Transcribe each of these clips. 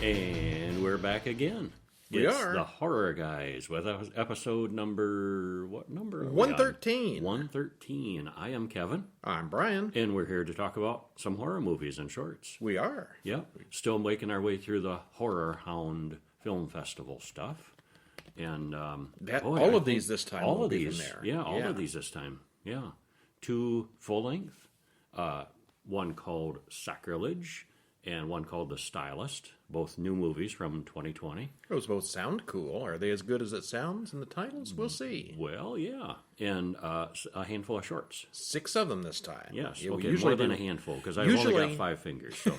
And we're back again. We It's are. the Horror Guys with episode number... What number are we 113. on? 113. I am Kevin. I'm Brian. And we're here to talk about some horror movies and shorts. We are. Yep. Still making our way through the Horror Hound Film Festival stuff. And all of these this time all will of be these, from there. Yeah, all of these this time. Yeah. 2 full-length. One called Sacrilege and one called The Stylist. Both new movies from 2020. Those both sound cool. Are they as good as it sounds in the titles? We'll see. Well, yeah. And a handful of shorts. 6 of them this time. Yes. Yeah, Okay, we usually more than do, a handful, because I've only got 5 fingers. So.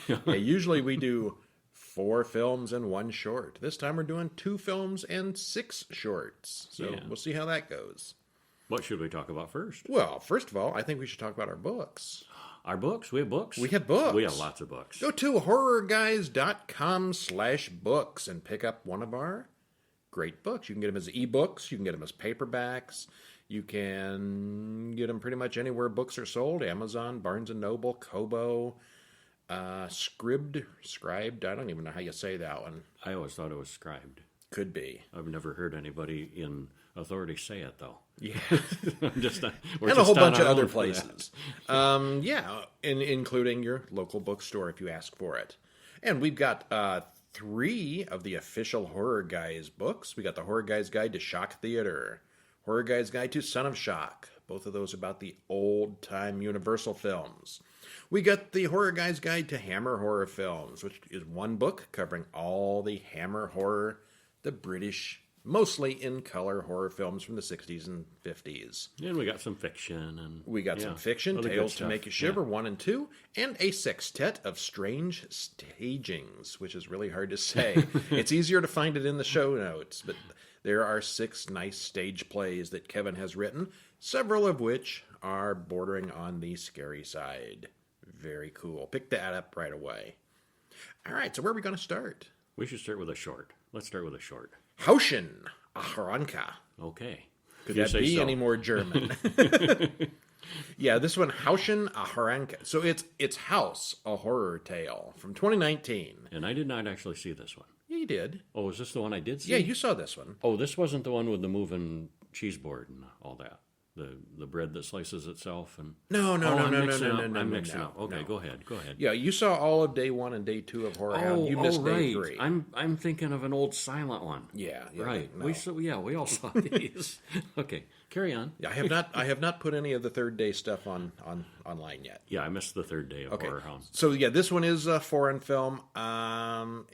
yeah, usually we do 4 films and 1 short. This time we're doing 2 films and 6 shorts. So we'll see how that goes. What should we talk about first? Well, first of all, I think we should talk about our books. Our books? We have books? We have books. We have lots of books. Go to horrorguys.com/books and pick up one of our great books. You can get them as ebooks. You can get them as paperbacks. You can get them pretty much anywhere books are sold. Amazon, Barnes & Noble, Kobo, Scribd. I don't even know how you say that one. I always thought it was scribed. Could be. I've never heard anybody in authority say it, though. Yeah. I'm just not, and a whole bunch of other places. Including your local bookstore if you ask for it. And we've got 3 of the official Horror Guys books. We got the Horror Guys Guide to Shock Theater, Horror Guys Guide to Son of Shock. Both of those about the old-time Universal films. We got the Horror Guys Guide to Hammer Horror Films, which is one book covering all the Hammer horror, the British, mostly in color horror films from the 60s and 50s. And we got some fiction. And we got some fiction, Tales to Make You Shiver, 1 and 2, and a sextet of strange stagings, which is really hard to say. It's easier to find it in the show notes, but there are 6 nice stage plays that Kevin has written, several of which are bordering on the scary side. Very cool. Pick that up right away. All right, so where are we going to start? We should start with a short. Let's start with a short. Häuschen, a Heranca. Okay. Could that be any more German? Yeah, this one, Häuschen, a Heranca. So it's House, a Horror Tale from 2019. And I did not actually see this one. Yeah, you did. Oh, is this the one I did see? Yeah, you saw this one. Oh, this wasn't the one with the moving cheese board and all that. The bread that slices itself and no. I'm mixing up. Okay, go ahead. Yeah, you saw all of day 1 and day 2 of Horror Hound. You missed day 3. I'm thinking of an old silent one. Yeah, right. No. We all saw these. Okay, carry on. Yeah, I have not put any of the third day stuff online yet. Yeah, I missed the third day of Horror Hound. So yeah, this one is a foreign film. Written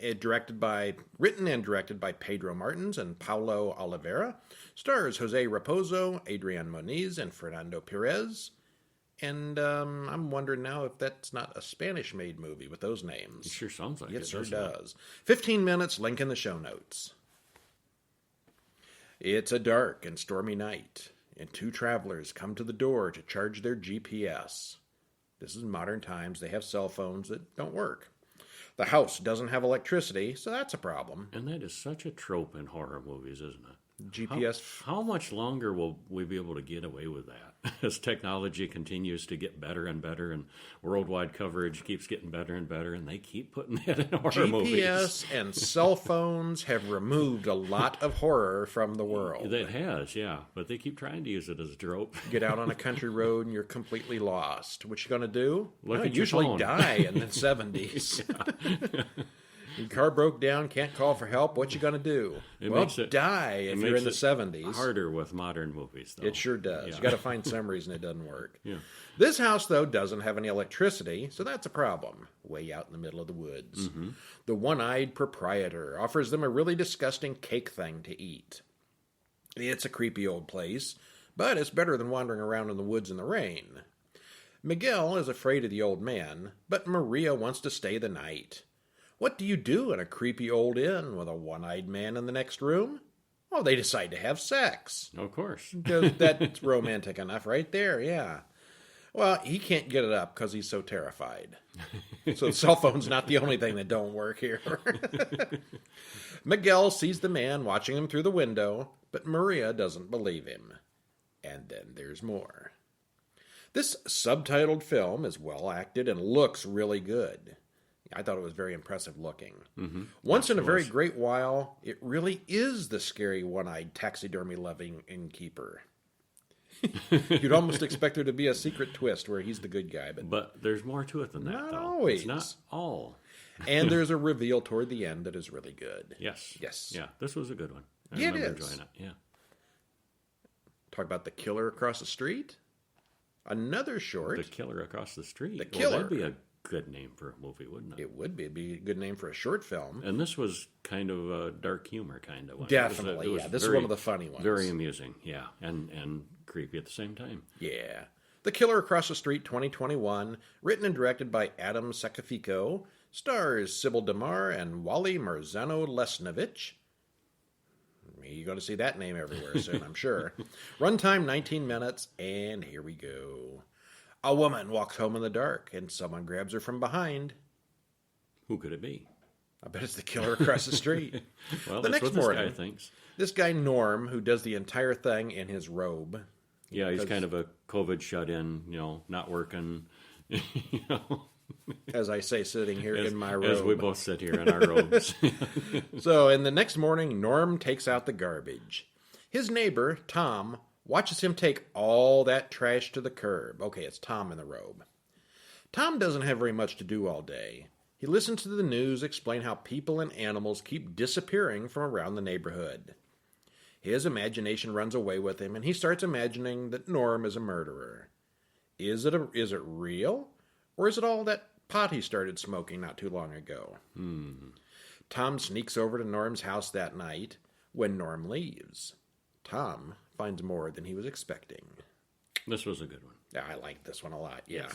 and directed by Pedro Martins and Paulo Oliveira. Stars Jose Raposo, Adrian Moniz, and Fernando Perez. And I'm wondering now if that's not a Spanish-made movie with those names. It sure sounds like it. It sure does. 15 minutes, link in the show notes. It's a dark and stormy night, and 2 travelers come to the door to charge their GPS. This is modern times. They have cell phones that don't work. The house doesn't have electricity, so that's a problem. And that is such a trope in horror movies, isn't it? GPS. How much longer will we be able to get away with that as technology continues to get better and better and worldwide coverage keeps getting better and better and they keep putting that in horror movies? GPS and cell phones have removed a lot of horror from the world. It has, yeah. But they keep trying to use it as a trope. Get out on a country road and you're completely lost. What you going to do? Look at usually your phone. Die in the 70s. Your car broke down, can't call for help. What you going to do? Die if you're in the 70s. Harder with modern movies, though. It sure does. Yeah. You got to find some reason it doesn't work. Yeah. This house, though, doesn't have any electricity, so that's a problem. Way out in the middle of the woods. Mm-hmm. The one-eyed proprietor offers them a really disgusting cake thing to eat. It's a creepy old place, but it's better than wandering around in the woods in the rain. Miguel is afraid of the old man, but Maria wants to stay the night. What do you do in a creepy old inn with a one-eyed man in the next room? Well, they decide to have sex. Of course. That's romantic enough right there, yeah. Well, he can't get it up because he's so terrified. So the cell phone's not the only thing that don't work here. Miguel sees the man watching him through the window, but Maria doesn't believe him. And then there's more. This subtitled film is well acted and looks really good. I thought it was very impressive looking. Once in a very great while, it really is the scary one-eyed taxidermy-loving innkeeper. You'd almost expect there to be a secret twist where he's the good guy, But there's more to it than that, not though. always. It's not all. And there's a reveal toward the end that is really good. Yes. Yes. Yeah, this was a good one. I Yeah, it remember is. enjoying it. Yeah. Talk about the killer across the street. Another short. The Killer Across the Street. The Killer. That'd be a good name for a movie, wouldn't it? It would be. It'd be a good name for a short film. And this was kind of a dark humor kind of one. Definitely, It was yeah. This is very- one of the funny ones. Very amusing, yeah. And creepy at the same time. Yeah. The Killer Across the Street 2021, written and directed by Adam Sakafico, stars Sybil Damar and Wally Marzano-Lesnovich. You're going to see that name everywhere soon, I'm sure. Runtime 19 minutes, and here we go. A woman walks home in the dark, and someone grabs her from behind. Who could it be? I bet it's the killer across the street. Well, The that's next what morning, this guy thinks. This guy Norm, who does the entire thing in his robe. Yeah, he's kind of a COVID shut-in, not working, As I say, sitting here in my robe. as we both sit here in our robes. So, in the next morning, Norm takes out the garbage. His neighbor, Tom, watches him take all that trash to the curb. Okay, it's Tom in the robe. Tom doesn't have very much to do all day. He listens to the news explain how people and animals keep disappearing from around the neighborhood. His imagination runs away with him, and he starts imagining that Norm is a murderer. Is it real? Or is it all that pot he started smoking not too long ago? Tom sneaks over to Norm's house that night when Norm leaves. Tom finds more than he was expecting. This was a good one. Yeah, I like this one a lot, yeah.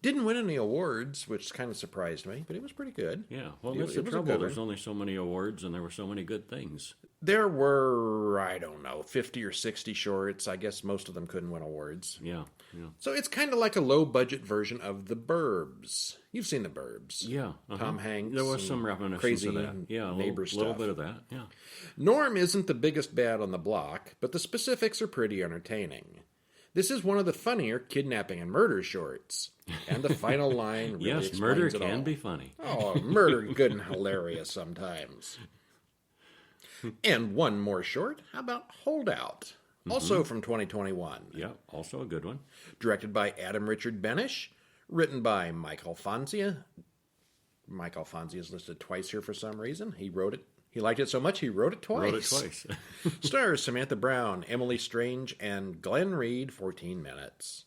Didn't win any awards, which kind of surprised me, but it was pretty good. Yeah, well, It that's the was a trouble. good There's one. only so many awards, and there were so many good things. There were, I don't know, 50 or 60 shorts. I guess most of them couldn't win awards. Yeah. So it's kind of like a low-budget version of The Burbs. You've seen The Burbs. Yeah. Tom Hanks. There was and some reminiscence crazy of that. Yeah, a neighbor little stuff. bit of that, yeah. Norm isn't the biggest bad on the block, but the specifics are pretty entertaining. This is one of the funnier kidnapping and murder shorts. And the final line really Yes, explains murder it all. can be funny. Oh, murder good and hilarious sometimes. And one more short. How about Holdout? Also from 2021. Yeah, also a good one. Directed by Adam Richard Benish. Written by Mike Alfonsia. Mike Alfonsia is listed twice here for some reason. He wrote it. He liked it so much he wrote it twice. Wrote it twice. Stars Samantha Brown, Emily Strange, and Glenn Reed, 14 minutes.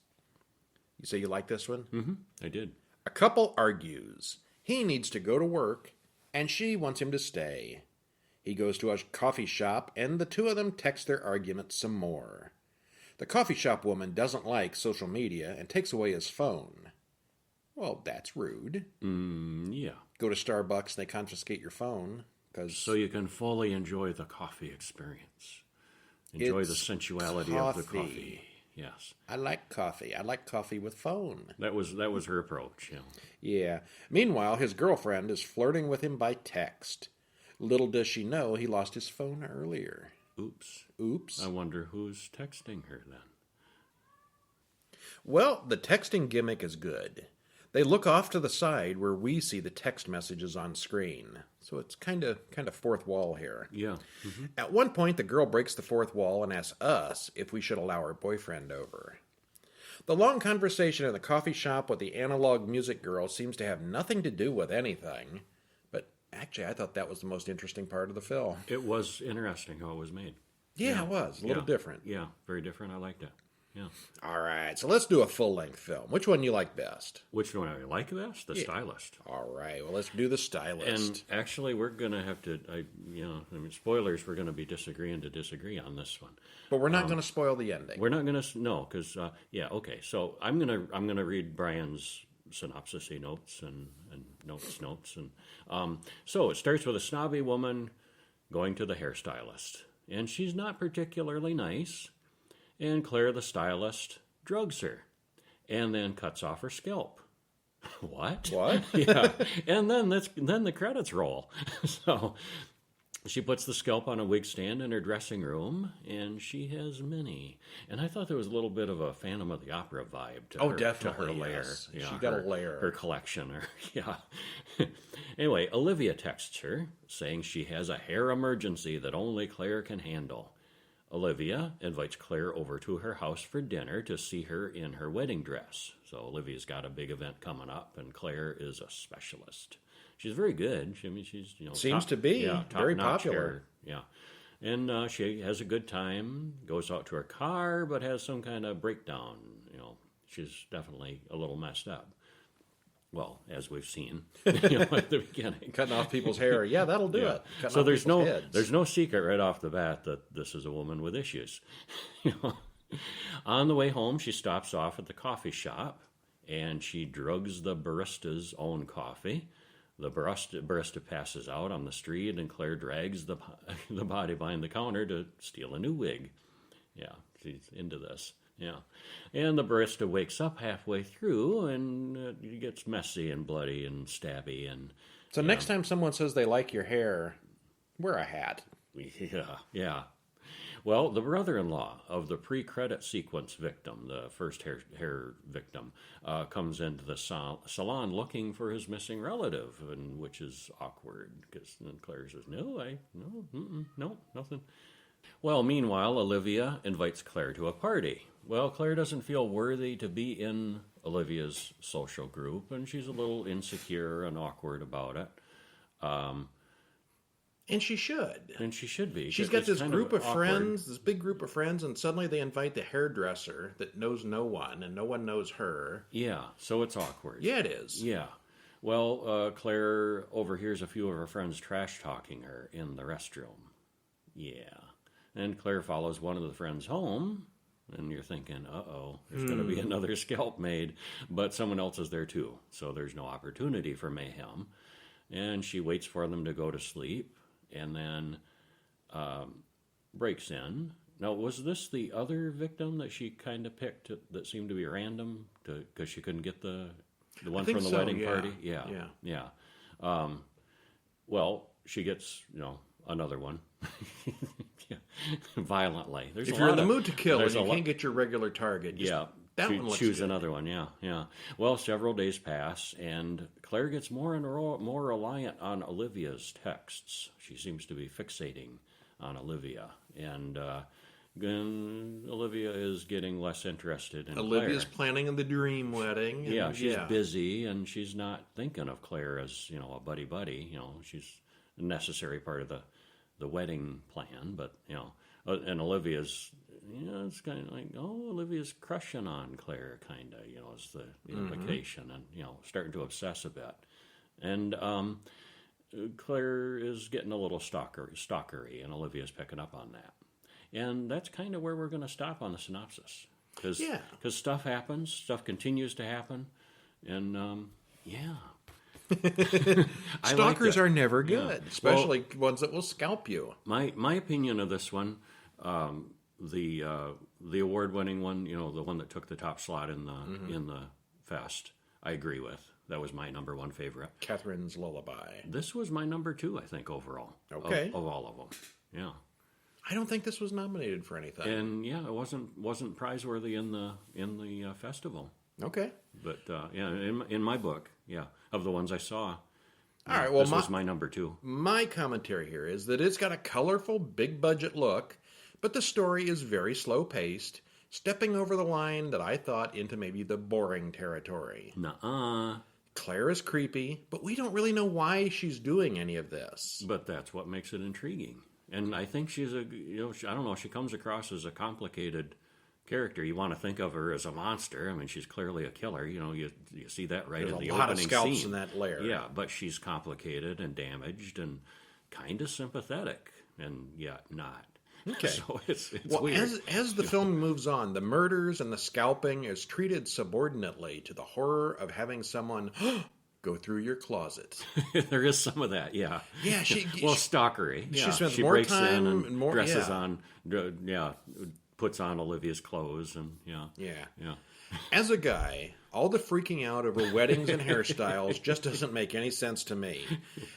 You say you like this one? I did. A couple argues. He needs to go to work, and she wants him to stay. He goes to a coffee shop, and the two of them text their argument some more. The coffee shop woman doesn't like social media and takes away his phone. Well, that's rude. Yeah. Go to Starbucks, and they confiscate your phone. So you can fully enjoy the coffee experience. Enjoy the It's sensuality of the coffee. Yes. I like coffee. I like coffee with phone. That was her approach, yeah. Yeah. Meanwhile, his girlfriend is flirting with him by text. Little does she know he lost his phone earlier. Oops. Oops. I wonder who's texting her then. Well, the texting gimmick is good. They look off to the side where we see the text messages on screen. So it's kind of fourth wall here. Yeah. At one point, the girl breaks the fourth wall and asks us if we should allow her boyfriend over. The long conversation in the coffee shop with the analog music girl seems to have nothing to do with anything. But actually, I thought that was the most interesting part of the film. It was interesting how it was made. Yeah, it was. A little different. Yeah, very different. I liked it. Yeah. All right, so let's do a full-length film. Which one you like best? Which one I like best? The Stylist. All right, well, let's do the Stylist. And actually, we're going to have to, spoilers, we're going to be disagreeing to disagree on this one. But we're not going to spoil the ending. We're not going to, no, because, okay. So I'm going to read Brian's synopsis notes and notes. And so it starts with a snobby woman going to the hairstylist. And she's not particularly nice. And Claire the stylist drugs her and then cuts off her scalp. What? What? Yeah. And then the credits roll. So She puts the scalp on a wig stand in her dressing room, and she has many. And I thought there was a little bit of a Phantom of the Opera vibe to her, definitely, to her lair. yes. Yeah, She got a lair. Her collection. Yeah. Anyway, Olivia texts her, saying she has a hair emergency that only Claire can handle. Olivia invites Claire over to her house for dinner to see her in her wedding dress. So Olivia's got a big event coming up, and Claire is a specialist. She's very good. She's Seems to be very popular. hair. Yeah, and she has a good time. Goes out to her car, but has some kind of breakdown. She's definitely a little messed up. Well, as we've seen, at the beginning, Cutting off people's hair. Yeah, that'll do it. Cutting so off there's no secret right off the bat that this is a woman with issues. On the way home, she stops off at the coffee shop, and she drugs the barista's own coffee. The barista passes out on the street, and Claire drags the body behind the counter to steal a new wig. Yeah, she's into this. Yeah. And the barista wakes up halfway through, and it gets messy and bloody and stabby. So next time someone says they like your hair, wear a hat. Yeah. Well, the brother-in-law of the pre-credit sequence victim, the first hair victim, comes into the salon looking for his missing relative, and which is awkward because Claire says, "No, nothing." Well, meanwhile, Olivia invites Claire to a party. Well, Claire doesn't feel worthy to be in Olivia's social group, and she's a little insecure and awkward about it. And she should. And she should be. She's got this group of friends, this big group of friends, and suddenly they invite the hairdresser that knows no one, and no one knows her. Yeah, so it's awkward. Yeah, it is. Yeah. Well, Claire overhears a few of her friends trash-talking her in the restroom. Yeah. And Claire follows one of the friends home, and you're thinking, uh-oh, there's going to be another scalp made. But someone else is there, too, so there's no opportunity for mayhem. And she waits for them to go to sleep, and then breaks in. Now, was this the other victim that she kind of picked that seemed to be random because she couldn't get the one from the wedding party? Yeah. Well, she gets, another one. Violently. If you're in the mood to kill and you can't get your regular target, choose another one. Yeah. Well, several days pass, and Claire gets more and more reliant on Olivia's texts. She seems to be fixating on Olivia, and Olivia is getting less interested in Olivia's Claire. planning the dream wedding. Yeah, she's busy, and she's not thinking of Claire as a buddy. She's a necessary part of the wedding plan, but and Olivia's it's kind of like, Olivia's crushing on Claire, kind of, is the implication, and starting to obsess a bit, and Claire is getting a little stalkery, and Olivia's picking up on that, and that's kind of where we're going to stop on the synopsis, because stuff happens, stuff continues to happen, and Stalkers are never good, especially ones that will scalp you. My opinion of this one, the award-winning one, the one that took the top slot in the fest, I agree with. That was my number one favorite. Catherine's Lullaby. This was my number two, I think, overall. Okay, of all of them. Yeah. I don't think this was nominated for anything. And it wasn't prize-worthy in the festival. Okay. But in my book, of the ones I saw, all right. Well, this was my number two. My commentary here is that it's got a colorful, big-budget look, but the story is very slow-paced, stepping over the line that I thought into maybe the boring territory. Nuh-uh. Claire is creepy, but we don't really know why she's doing any of this. But that's what makes it intriguing. And I think she's I don't know, she comes across as a complicated character. You want to think of her as a monster. I mean, she's clearly a killer. You see that right in the opening scene. There's a lot of scalps in that lair. Yeah, but she's complicated and damaged and kind of sympathetic, and yet not. Okay. So it's weird. As the film moves on, the murders and the scalping is treated subordinately to the horror of having someone go through your closet. There is some of that, yeah. Yeah, stalkery. Yeah. She breaks time in and more dresses on, puts on Olivia's clothes, and yeah. As a guy, all the freaking out over weddings and hairstyles just doesn't make any sense to me.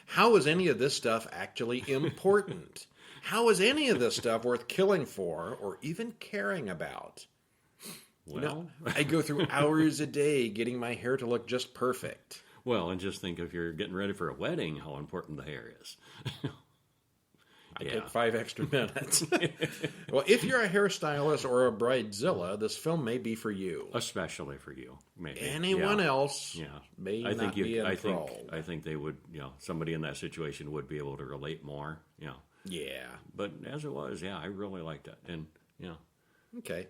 How is any of this stuff actually important? How is any of this stuff worth killing for or even caring about? Well, I go through hours a day getting my hair to look just perfect. well, and just think if you're getting ready for a wedding, how important the hair is. I take 5 extra minutes. Well, if you're a hairstylist or a bridezilla, this film may be for you. Especially for you, maybe. Anyone else may I not think be enthralled. I think they would, somebody in that situation would be able to relate more. Yeah. But as it was, I really liked it. And, Okay.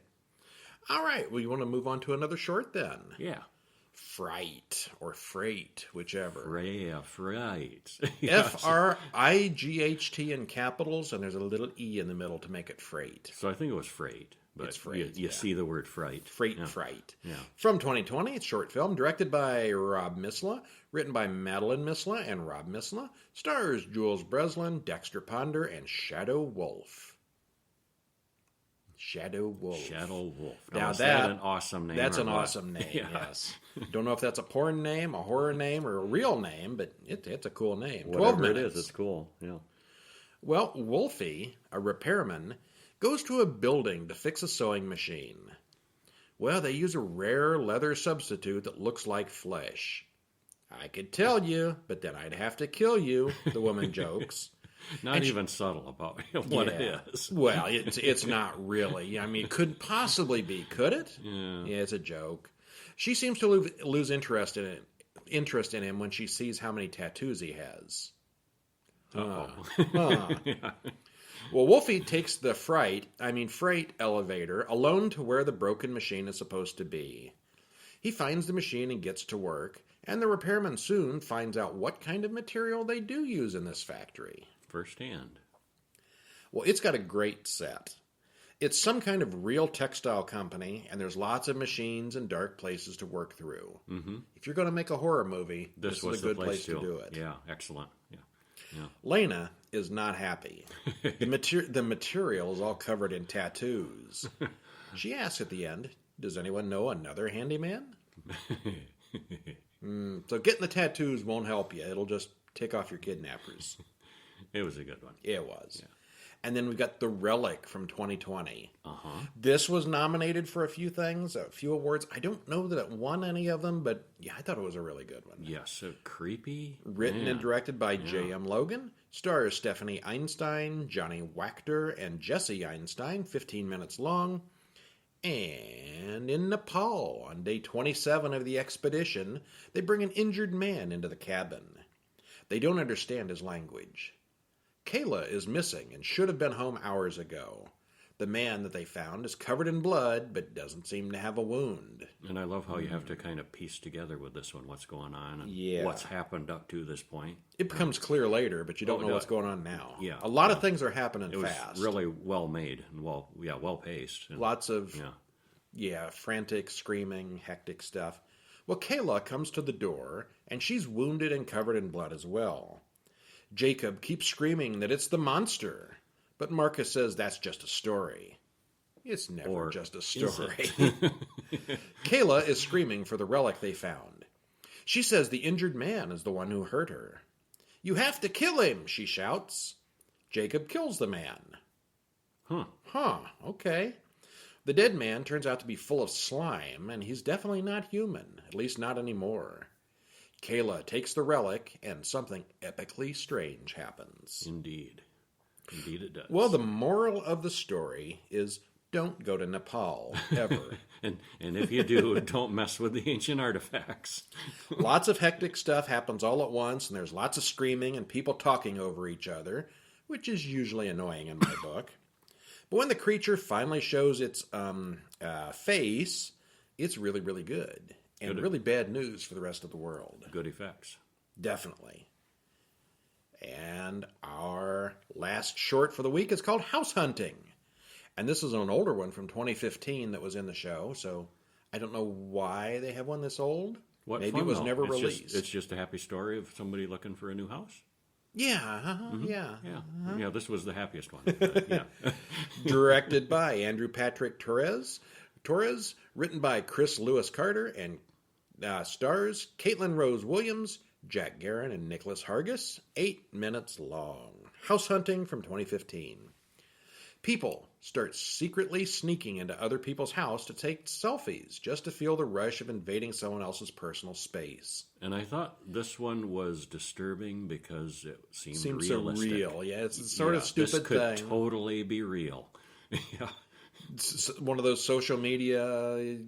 All right. Well, you want to move on to another short then? Yeah. Fright or Freight, whichever. Fright. F-R-I-G-H-T in capitals, and there's a little E in the middle to make it Freight. So I think it was Freight. But It's Freight, You see the word fright. Fright. Yeah. From 2020, it's a short film directed by Rob Misla, written by Madeline Misla and Rob Misla, stars Jules Breslin, Dexter Ponder, and Shadow Wolf. Shadow Wolf. Now, is that an awesome name? That's or an what? awesome name, yes. Don't know if that's a porn name, a horror name, or a real name, but it's a cool name. Whatever 12 minutes. it is, it's cool. Yeah. Well, Wolfie, a repairman, goes to a building to fix a sewing machine. Well, they use a rare leather substitute that looks like flesh. I could tell you, but then I'd have to kill you, the woman jokes. Not even subtle about what it is. Well, it's not really. I mean, it couldn't possibly be, could it? Yeah. It's a joke. She seems to lose interest in him when she sees how many tattoos he has. Yeah. Well, Wolfie takes the freight elevator alone to where the broken machine is supposed to be. He finds the machine and gets to work, and the repairman soon finds out what kind of material they do use in this factory. Firsthand. Well, it's got a great set. It's some kind of real textile company, and there's lots of machines and dark places to work through. Mm-hmm. If you're going to make a horror movie, this is a good place to do it. Yeah, excellent. Yeah. Lena is not happy. The material is all covered in tattoos. She asks at the end, does anyone know another handyman? So getting the tattoos won't help you. It'll just tick off your kidnappers. It was a good one. It was. Yeah. And then we've got The Relic from 2020. Uh-huh. This was nominated for a few things, a few awards. I don't know that it won any of them, but I thought it was a really good one. Yes, so creepy. Written and directed by J.M. Logan. Stars Stephanie Einstein, Johnny Wachter, and Jesse Einstein, 15 minutes long. And in Nepal, on day 27 of the expedition, they bring an injured man into the cabin. They don't understand his language. Kayla is missing and should have been home hours ago. The man that they found is covered in blood, but doesn't seem to have a wound. And I love how you have to kind of piece together with this one what's going on and what's happened up to this point. It becomes clear later, but you don't know what's going on now. Yeah. A lot of things are happening it fast. was really well made and well paced. Lots of frantic, screaming, hectic stuff. Well, Kayla comes to the door, and she's wounded and covered in blood as well. Jacob keeps screaming that it's the monster, but Marcus says that's just a story. It's never just a story. Kayla is screaming for the relic they found. She says the injured man is the one who hurt her. You have to kill him, she shouts. Jacob kills the man. Okay. The dead man turns out to be full of slime, and he's definitely not human, at least not anymore. Kayla takes the relic, and something epically strange happens. Indeed it does. Well, the moral of the story is don't go to Nepal, ever. and if you do, don't mess with the ancient artifacts. Lots of hectic stuff happens all at once, and there's lots of screaming and people talking over each other, which is usually annoying in my book. But when the creature finally shows its face, it's really, really good. And really bad news for the rest of the world. Good effects. Definitely. And our last short for the week is called House Hunting. And this is an older one from 2015 that was in the show, so I don't know why they have one this old. Maybe fun, it was though. never released. It's just a happy story of somebody looking for a new house. Yeah, Yeah, this was the happiest one. Yeah. Directed by Andrew Patrick Torres, Torres, written by Chris Lewis Carter, and stars Caitlin Rose Williams, Jack Guerin, and Nicholas Hargis. 8 minutes long. House Hunting from 2015. People start secretly sneaking into other people's house to take selfies just to feel the rush of invading someone else's personal space. And I thought this one was disturbing because it seemed so realistic. real. Yeah, it's a sort of stupid this could thing. Totally be real. Yeah. It's one of those social media,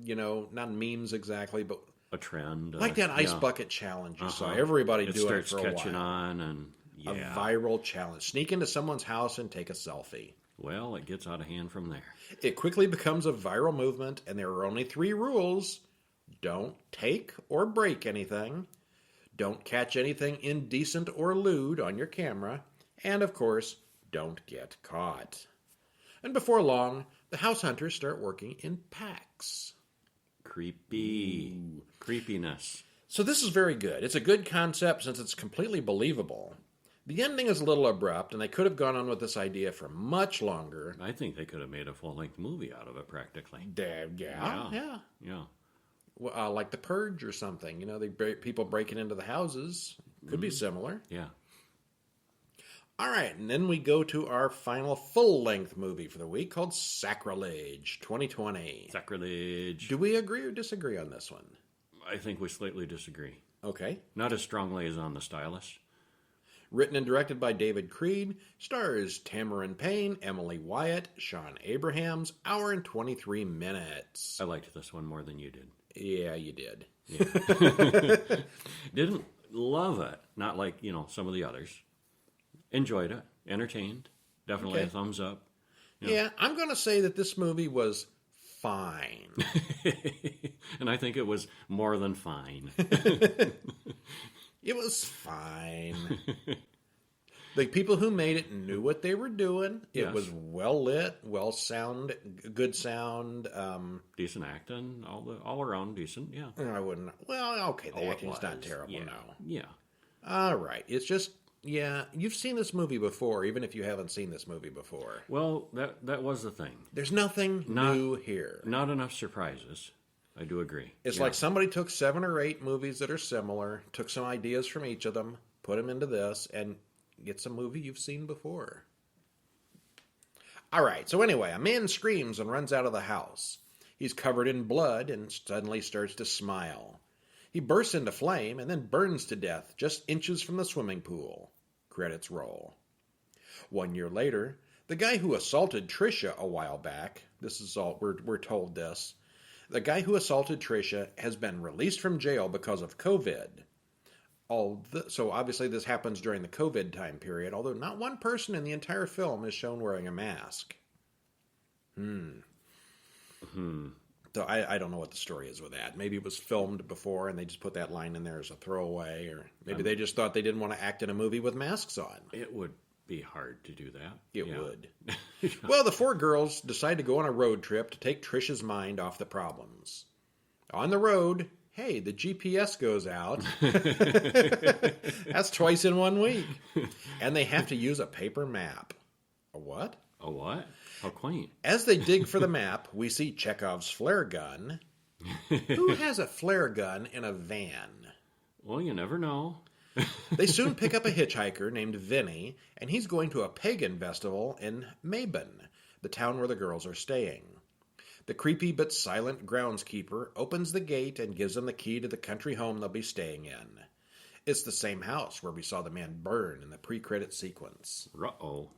not memes exactly, but A trend. like that ice bucket challenge you saw. Everybody doing it for a while. It starts catching on, and A viral challenge. Sneak into someone's house and take a selfie. Well, it gets out of hand from there. It quickly becomes a viral movement, and there are only 3 rules. Don't take or break anything. Don't catch anything indecent or lewd on your camera. And, of course, don't get caught. And before long, the house hunters start working in packs. Creepy. Creepiness. So this is very good. It's a good concept since it's completely believable. The ending is a little abrupt, and they could have gone on with this idea for much longer. I think they could have made a full-length movie out of it, practically. Yeah. Yeah. Like The Purge or something. People breaking into the houses. Could be similar. Yeah. All right, and then we go to our final full-length movie for the week called Sacrilege, 2020. Sacrilege. Do we agree or disagree on this one? I think we slightly disagree. Okay. Not as strongly as on The Stylist. Written and directed by David Creed, stars Tamarin Payne, Emily Wyatt, Sean Abrahams, hour and 23 minutes. I liked this one more than you did. Yeah, you did. Yeah. Didn't love it. Not like, some of the others. Enjoyed it. Entertained. Definitely a thumbs up. Yeah, I'm going to say that this movie was fine. And I think it was more than fine. It was fine. The people who made it knew what they were doing. It was well lit, good sound. Decent acting, all around decent, yeah. I wouldn't. Well, okay, the acting's not terrible, yeah. no. Yeah. All right, it's just, you've seen this movie before, even if you haven't seen this movie before. Well, that was the thing. There's nothing new here. Not enough surprises. I do agree. It's like somebody took 7 or 8 movies that are similar, took some ideas from each of them, put them into this, and gets a movie you've seen before. All right, so anyway, a man screams and runs out of the house. He's covered in blood and suddenly starts to smile. He bursts into flame and then burns to death just inches from the swimming pool. Credits roll. 1 year later, the guy who assaulted Trisha a while back, this is all, we're told this, the guy who assaulted Trisha has been released from jail because of COVID. So obviously this happens during the COVID time period, although not one person in the entire film is shown wearing a mask. So I don't know what the story is with that. Maybe it was filmed before and they just put that line in there as a throwaway, or maybe they just thought they didn't want to act in a movie with masks on. It would be hard to do that. It would. Well, the 4 girls decide to go on a road trip to take Trisha's mind off the problems. On the road, hey, the GPS goes out. That's twice in 1 week. And they have to use a paper map. A what? A what? How quaint. As they dig for the map, we see Chekhov's flare gun. Who has a flare gun in a van? Well, you never know. They soon pick up a hitchhiker named Vinny, and he's going to a pagan festival in Mabon, the town where the girls are staying. The creepy but silent groundskeeper opens the gate and gives them the key to the country home they'll be staying in. It's the same house where we saw the man burn in the pre-credit sequence. Uh-oh.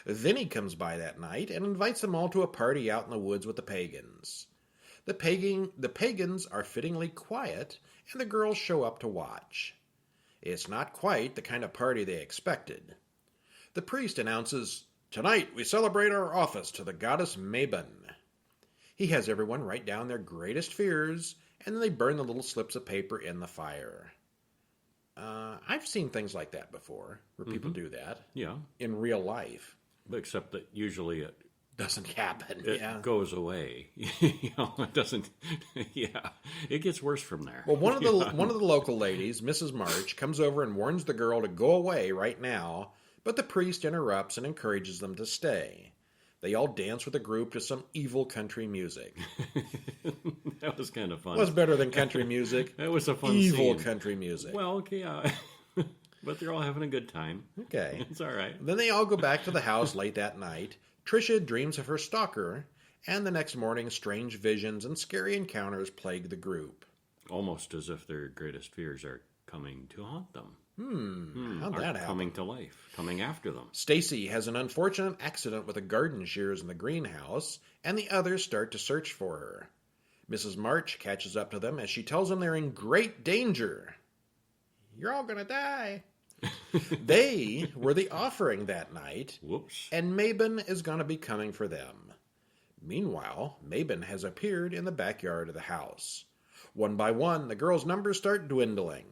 Vinny comes by that night and invites them all to a party out in the woods with the pagans. The pagans are fittingly quiet, and the girls show up to watch. It's not quite the kind of party they expected. The priest announces, "Tonight we celebrate our office to the goddess Mabon." He has everyone write down their greatest fears, and then they burn the little slips of paper in the fire. I've seen things like that before, where people do that. Yeah. In real life. Except that usually it doesn't happen. It goes away. It doesn't. Yeah, it gets worse from there. Well, one of the local ladies, Mrs. March, comes over and warns the girl to go away right now, but the priest interrupts and encourages them to stay. They all dance with the group to some evil country music. That was kind of fun. What's better than country music? That was a fun Evil scene. country music. Well, okay, but they're all having a good time. Okay. It's all right. Then they all go back to the house late that night. Tricia dreams of her stalker, and the next morning strange visions and scary encounters plague the group. Almost as if their greatest fears are coming to haunt them. How'd that happen? Coming to life, coming after them. Stacy has an unfortunate accident with the garden shears in the greenhouse, and the others start to search for her. Mrs. March catches up to them as she tells them they're in great danger. You're all gonna die. They were the offering that night, Whoops. and Mabon is gonna be coming for them. Meanwhile, Mabon has appeared in the backyard of the house. One by one, the girls' numbers start dwindling.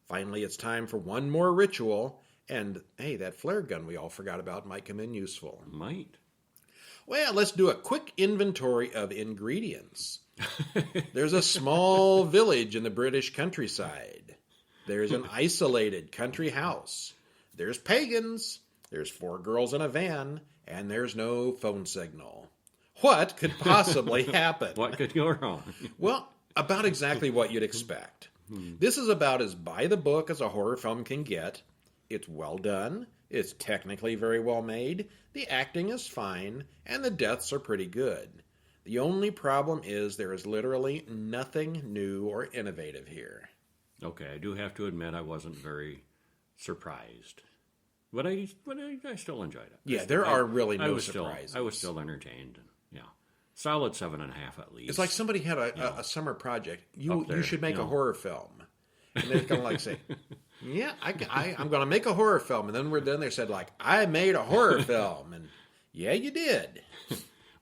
Finally, it's time for one more ritual, and hey, that flare gun we all forgot about might come in useful. Might. Well, let's do a quick inventory of ingredients. There's a small village in the British countryside. There's an isolated country house. There's pagans. There's 4 girls in a van, and there's no phone signal. What could possibly happen? What could go wrong? Well, about exactly what you'd expect. This is about as by the book as a horror film can get. It's well done. It's technically very well made. The acting is fine, and the deaths are pretty good. The only problem is there is literally nothing new or innovative here. Okay, I do have to admit I wasn't very surprised. But I still enjoyed it. Yeah, there are really no surprises. I was still entertained. And, yeah. Solid 7.5 at least. It's like somebody had a summer project. You should make a horror film. And they're going to like say, yeah, I'm going to make a horror film. And then we're done. They said like, I made a horror film. And yeah, you did.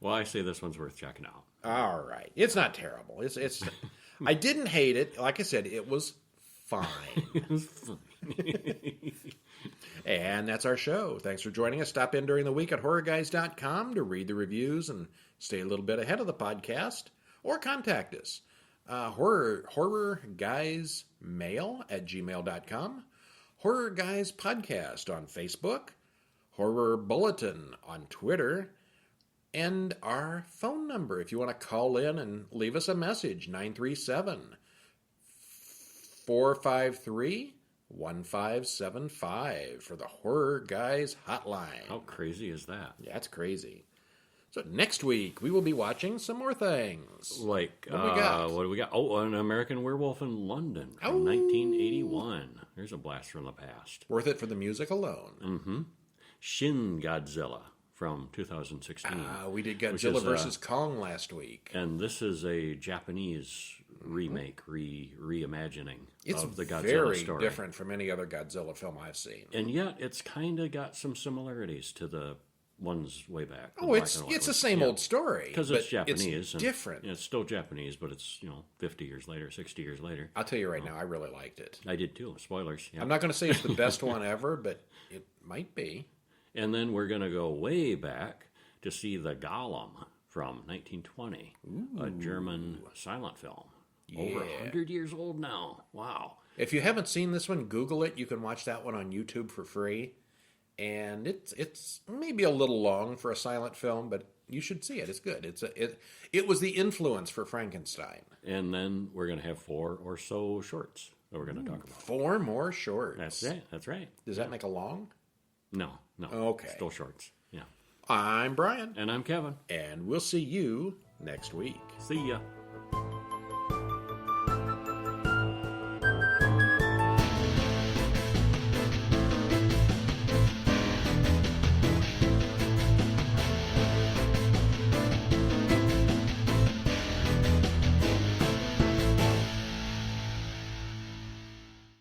Well, I say this one's worth checking out. All right. It's not terrible. It's. I didn't hate it. Like I said, it was fine. It was fun. And that's our show. Thanks for joining us. Stop in during the week at horrorguys.com to read the reviews and stay a little bit ahead of the podcast. Or contact us. horrorguysmail@gmail.com. Horror Guys Podcast on Facebook. Horror Bulletin on Twitter. And our phone number, if you want to call in and leave us a message, 937-453-1575 for the Horror Guys Hotline. How crazy is that? Yeah, that's crazy. So next week, we will be watching some more things. Like, What do we got? What do we got? Oh, an American Werewolf in London from 1981. There's a blast from the past. Worth it for the music alone. Mm-hmm. Shin Godzilla from 2016. We did Godzilla vs. Kong last week. And this is a Japanese remake, reimagining of the Godzilla very story. different from any other Godzilla film I've seen. And yet, it's kind of got some similarities to the ones way back. Oh, it's the same old story. Because it's Japanese. It's different. It's still Japanese, but it's, 50 years later, 60 years later. I'll tell you right now, I really liked it. I did too. Spoilers. Yep. I'm not going to say it's the best one ever, but it might be. And then we're going to go way back to see the Golem from 1920, a German silent film. Over 100 years old now. Wow. If you haven't seen this one, Google it. You can watch that one on YouTube for free. And it's maybe a little long for a silent film, but you should see it. It's good. It was the influence for Frankenstein. And then we're going to have 4 or so shorts that we're going to talk about. 4 more shorts. That's it. That's right. Does that make a long? No. Okay. Still shorts. Yeah. I'm Brian. And I'm Kevin. And we'll see you next week. See ya.